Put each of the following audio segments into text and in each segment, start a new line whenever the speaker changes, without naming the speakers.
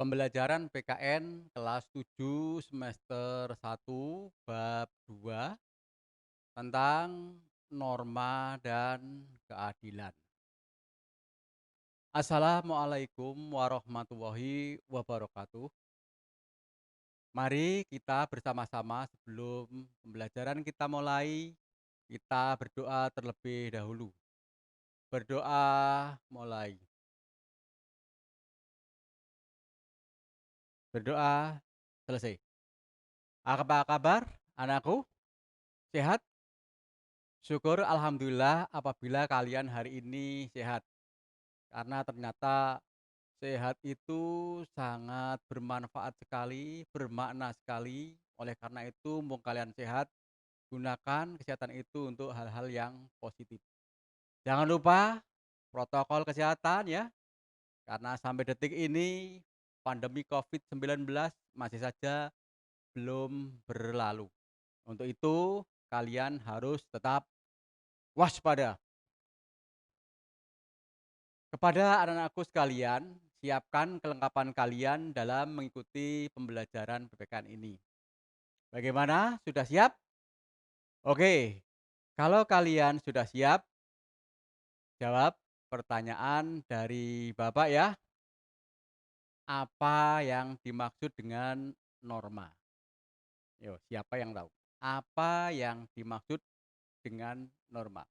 Pembelajaran PKN kelas 7 semester 1 bab 2 tentang norma dan keadilan. Assalamualaikum warahmatullahi wabarakatuh. Mari kita bersama-sama sebelum pembelajaran kita mulai, kita berdoa terlebih dahulu. Berdoa mulai. Berdoa selesai. Apa kabar anakku? Sehat? Syukur alhamdulillah apabila kalian hari ini sehat. Karena ternyata sehat itu sangat bermanfaat sekali, bermakna sekali. Oleh karena itu, mumpung kalian sehat, gunakan kesehatan itu untuk hal-hal yang positif. Jangan lupa protokol kesehatan ya, karena sampai detik ini pandemi COVID-19 masih saja belum berlalu. Untuk itu, kalian harus tetap waspada. Kepada anak-anakku sekalian, siapkan kelengkapan kalian dalam mengikuti pembelajaran PPKN ini. Bagaimana? Sudah siap? Oke, kalau kalian sudah siap, jawab pertanyaan dari Bapak ya. Apa yang dimaksud dengan norma? Yo, siapa yang tahu? Apa yang dimaksud dengan norma?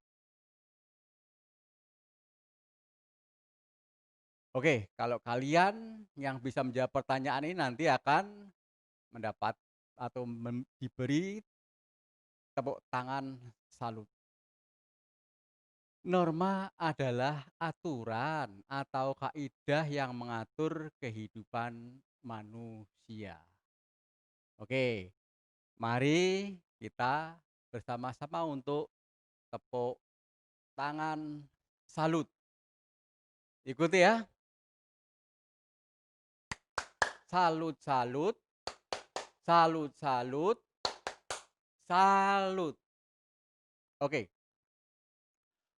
Oke, kalau kalian yang bisa menjawab pertanyaan ini nanti akan mendapat atau diberi tepuk tangan salut. Norma adalah aturan atau kaidah yang mengatur kehidupan manusia. Oke, mari kita bersama-sama untuk tepuk tangan salut. Ikuti ya. Salut, salut, salut, salut, salut. Oke,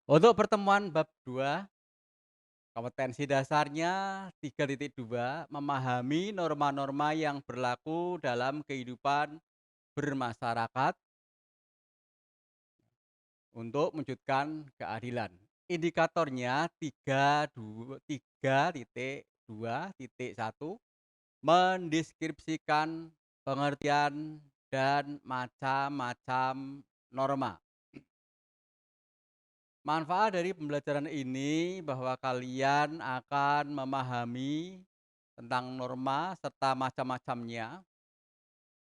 untuk pertemuan bab 2, kompetensi dasarnya 3.2, memahami norma-norma yang berlaku dalam kehidupan bermasyarakat untuk mewujudkan keadilan. Indikatornya 3.2.1 mendeskripsikan pengertian dan macam-macam norma. Manfaat dari pembelajaran ini bahwa kalian akan memahami tentang norma serta macam-macamnya.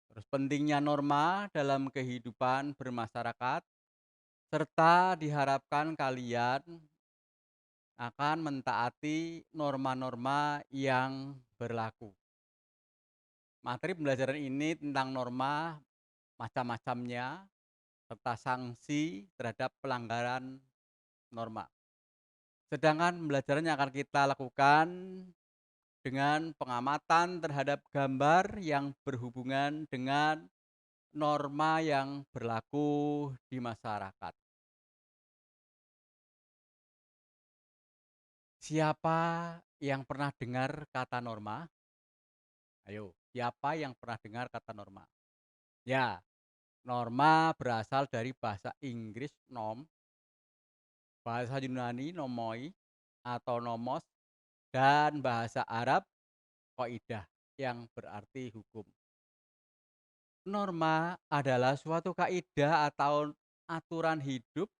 Terus pentingnya norma dalam kehidupan bermasyarakat, serta diharapkan kalian akan mentaati norma-norma yang berlaku. Materi pembelajaran ini tentang norma macam-macamnya, serta sanksi terhadap pelanggaran norma. Sedangkan pembelajaran yang akan kita lakukan dengan pengamatan terhadap gambar yang berhubungan dengan norma yang berlaku di masyarakat. Siapa yang pernah dengar kata norma? Ayo, siapa yang pernah dengar kata norma? Ya, norma berasal dari bahasa Inggris norm, bahasa Yunani nomoi atau nomos, dan bahasa Arab kaidah yang berarti hukum. Norma adalah suatu kaidah atau aturan hidup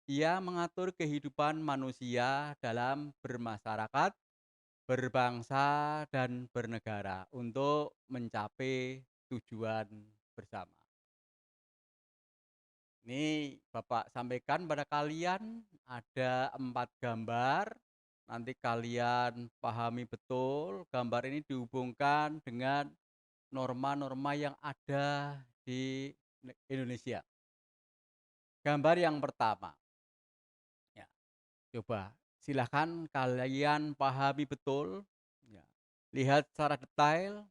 yang mengatur kehidupan manusia dalam bermasyarakat, berbangsa, dan bernegara untuk mencapai tujuan bersama. Ini Bapak sampaikan pada kalian ada 4 gambar. Nanti kalian pahami betul gambar ini dihubungkan dengan norma-norma yang ada di Indonesia. Gambar yang pertama, ya, coba silahkan kalian pahami betul, ya. Lihat secara detail,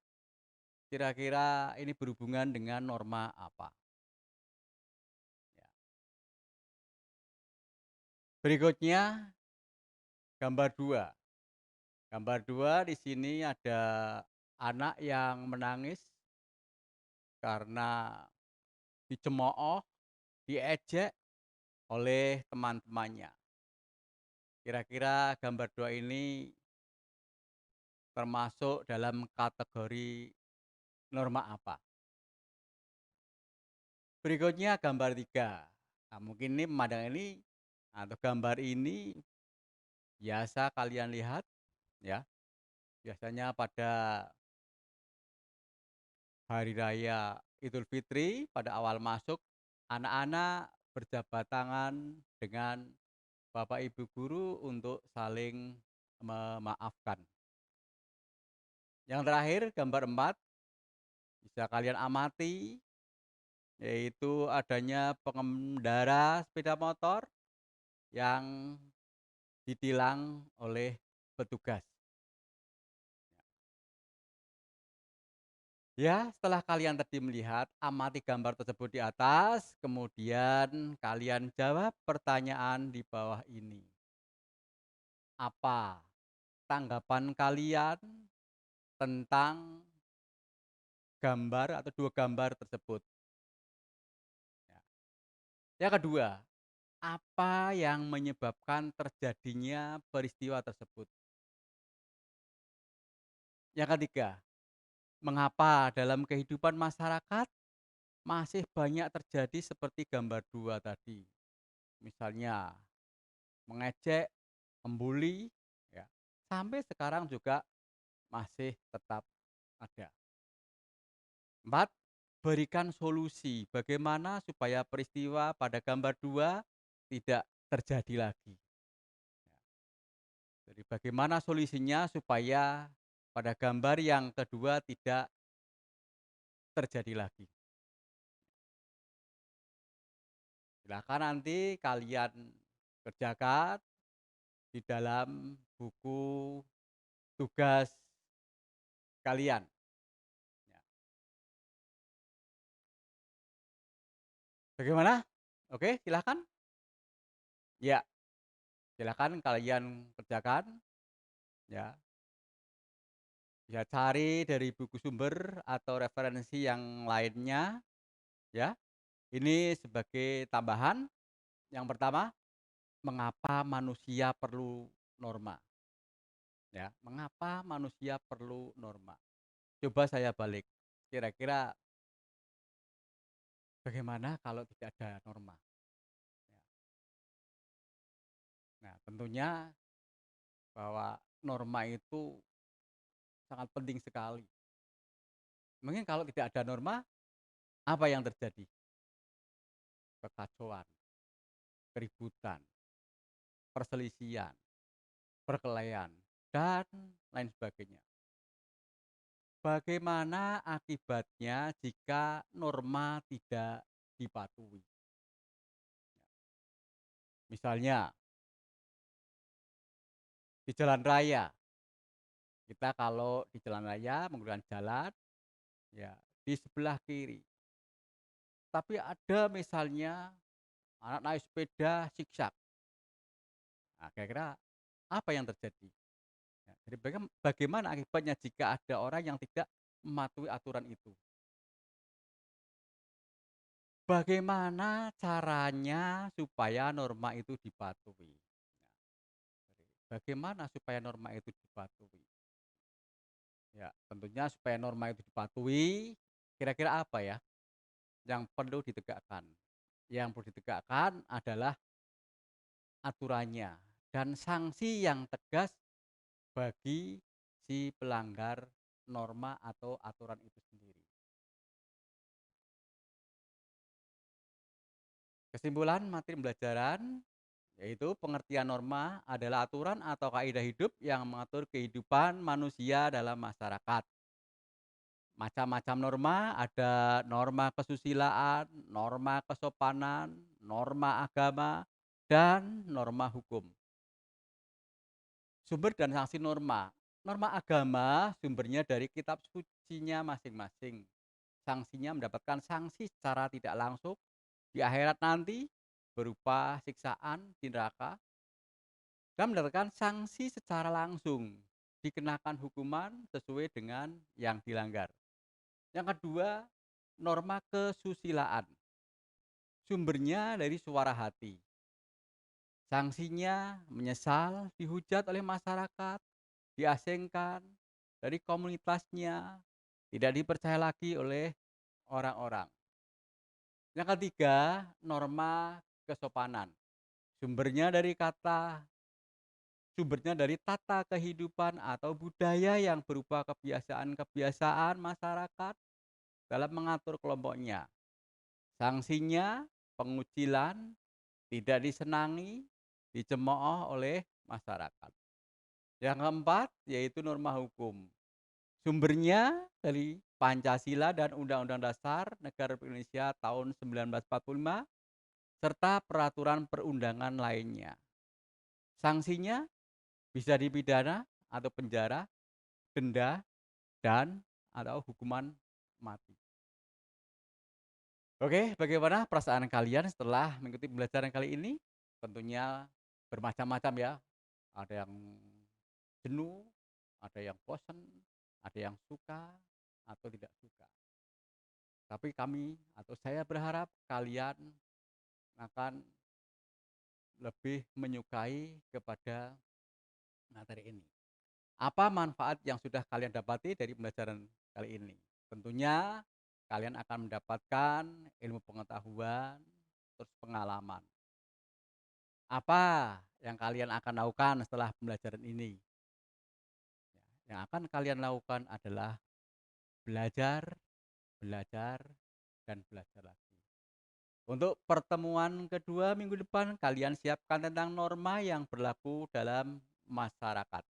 kira-kira ini berhubungan dengan norma apa. Ya. Berikutnya, gambar 2. Gambar 2 di sini ada anak yang menangis karena dicemooh, diejek oleh teman-temannya. Kira-kira gambar 2 ini termasuk dalam kategori norma apa? Berikutnya gambar 3. Nah, mungkin ini pemandangan ini atau gambar ini biasa kalian lihat ya, biasanya pada hari raya Idul Fitri pada awal masuk, anak-anak berjabat tangan dengan bapak ibu guru untuk saling memaafkan. Yang terakhir gambar 4 bisa kalian amati, yaitu adanya pengendara sepeda motor yang ditilang oleh petugas. Ya, setelah kalian tadi melihat, amati gambar tersebut di atas, kemudian kalian jawab pertanyaan di bawah ini. Apa tanggapan kalian tentang gambar atau 2 gambar tersebut? Ya. Yang kedua, apa yang menyebabkan terjadinya peristiwa tersebut? Yang ketiga, mengapa dalam kehidupan masyarakat masih banyak terjadi seperti gambar 2 tadi? Misalnya mengejek, membuli, ya, sampai sekarang juga masih tetap ada. 4, berikan solusi bagaimana supaya peristiwa pada gambar 2 tidak terjadi lagi. Jadi bagaimana solusinya supaya pada gambar yang kedua tidak terjadi lagi. Silakan nanti kalian kerjakan di dalam buku tugas kalian, ya. Bagaimana? Oke, silakan. Ya, silakan kalian kerjakan, ya. Bisa cari dari buku sumber atau referensi yang lainnya, ya. Ini sebagai tambahan, yang pertama, mengapa manusia perlu norma, ya. Mengapa manusia perlu norma? Coba saya balik, kira-kira bagaimana kalau tidak ada norma? Ya. Nah, tentunya bahwa norma itu sangat penting sekali. Mungkin kalau tidak ada norma, apa yang terjadi? Kekacauan, keributan, perselisihan, perkelahian, dan lain sebagainya. Bagaimana akibatnya jika norma tidak dipatuhi? Misalnya, di jalan raya, kita kalau di jalan raya menggunakan jalan, ya, di sebelah kiri. Tapi ada misalnya anak naik sepeda zigzag. Nah, kira-kira apa yang terjadi? Ya, jadi bagaimana akibatnya jika ada orang yang tidak mematuhi aturan itu? Bagaimana caranya supaya norma itu dipatuhi? Bagaimana supaya norma itu dipatuhi? Ya, tentunya supaya norma itu dipatuhi, kira-kira apa ya yang perlu ditegakkan? Yang perlu ditegakkan adalah aturannya dan sanksi yang tegas bagi si pelanggar norma atau aturan itu sendiri. Kesimpulan materi pembelajaran yaitu pengertian norma adalah aturan atau kaidah hidup yang mengatur kehidupan manusia dalam masyarakat. Macam-macam norma, ada norma kesusilaan, norma kesopanan, norma agama, dan norma hukum. Sumber dan sanksi norma. Norma agama sumbernya dari kitab sucinya masing-masing. Sanksinya mendapatkan sanksi secara tidak langsung di akhirat nanti berupa siksaan di neraka dan mendapatkan sanksi secara langsung dikenakan hukuman sesuai dengan yang dilanggar. Yang kedua, norma kesusilaan. Sumbernya dari suara hati. Sanksinya menyesal, dihujat oleh masyarakat, diasingkan dari komunitasnya, tidak dipercaya lagi oleh orang-orang. Yang ketiga, norma kesopanan. Sumbernya dari sumbernya dari tata kehidupan atau budaya yang berupa kebiasaan-kebiasaan masyarakat dalam mengatur kelompoknya. Sanksinya pengucilan, tidak disenangi, dicemooh oleh masyarakat. Yang keempat yaitu norma hukum. Sumbernya dari Pancasila dan Undang-Undang Dasar Negara Republik Indonesia tahun 1945 serta peraturan perundangan lainnya. Sanksinya bisa dipidana atau penjara, denda, dan atau hukuman mati. Oke, bagaimana perasaan kalian setelah mengikuti pembelajaran kali ini? Tentunya bermacam-macam ya. Ada yang jenuh, ada yang bosan, ada yang suka atau tidak suka. Tapi kami atau saya berharap kalian akan lebih menyukai kepada materi ini. Apa manfaat yang sudah kalian dapati dari pembelajaran kali ini? Tentunya kalian akan mendapatkan ilmu pengetahuan, terus pengalaman. Apa yang kalian akan lakukan setelah pembelajaran ini? Yang akan kalian lakukan adalah belajar, belajar, dan belajar lagi. Untuk pertemuan kedua minggu depan, kalian siapkan tentang norma yang berlaku dalam masyarakat.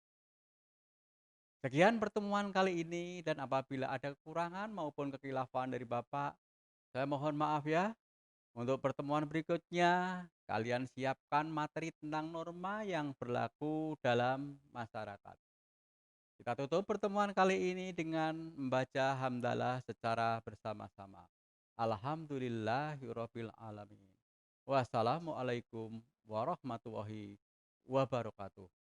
Sekian pertemuan kali ini dan apabila ada kekurangan maupun kekhilafan dari Bapak, saya mohon maaf ya. Untuk pertemuan berikutnya, kalian siapkan materi tentang norma yang berlaku dalam masyarakat. Kita tutup pertemuan kali ini dengan membaca hamdalah secara bersama-sama. Alhamdulillahirabbil alamin. Wassalamualaikum warahmatullahi wabarakatuh.